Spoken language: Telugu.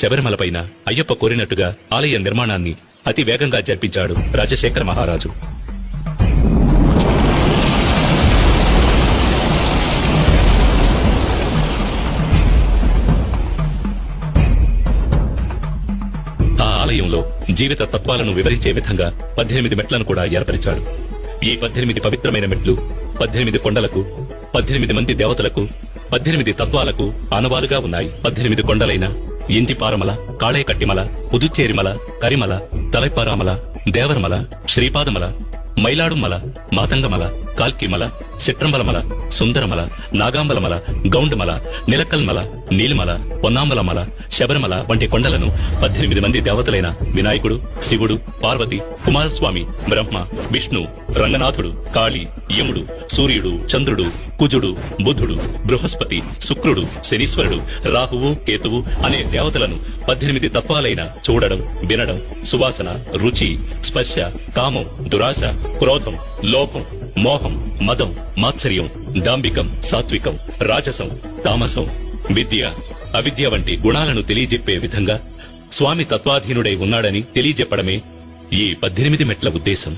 శబరిమలపైన అయ్యప్ప కోరినట్టుగా ఆలయ నిర్మాణాన్ని అతి వేగంగా జరిపించాడు రాజశేఖర మహారాజు. ఆ ఆలయంలో జీవిత తత్వాలను వివరించే విధంగా 18 మెట్లను కూడా ఏర్పరిచాడు. ఈ 18 పవిత్రమైన మెట్లు 18 కొండలకు, 18 మంది దేవతలకు, 18 తత్వాలకు ఆనవాలుగా ఉన్నాయి. 18 కొండలైన ఇంటిపారమల, కాళేకట్టిమల, పుదుచ్చేరిమల, కరిమల, తలైపారామల, దేవరమల, శ్రీపాదమల, మైలాడుమల, మాతంగమల, కాల్కిమల, చిట్రంబలమల, సుందరమల, నాగాంబలమల, గౌండమల, నిలకల్మల, నీలిమల, పొన్నాంబలమల, శబరిమల వంటి కొండలను 18 మంది దేవతలైన వినాయకుడు, శివుడు, పార్వతి, కుమారస్వామి, బ్రహ్మ, విష్ణు, రంగనాథుడు, కాళి, యముడు, సూర్యుడు, చంద్రుడు, కుజుడు, బుధుడు, బృహస్పతి, శుక్రుడు, శనీశ్వరుడు, రాహువు, కేతువు అనే దేవతలను 18 తత్వాలైన చూడడం, వినడం, సువాసన, రుచి, స్పర్శ, కామం, దురాశ, క్రోధం, లోభం, మోహం, మదం, మాత్సర్యం, డాంబికం, సాత్వికం, రాజసం, తామసం, విద్య, అవిద్య వంటి గుణాలను తెలియజెప్పే విధంగా స్వామి తత్వాధీనుడై ఉన్నాడని తెలియజెప్పడమే ఈ 18 మెట్ల ఉద్దేశం.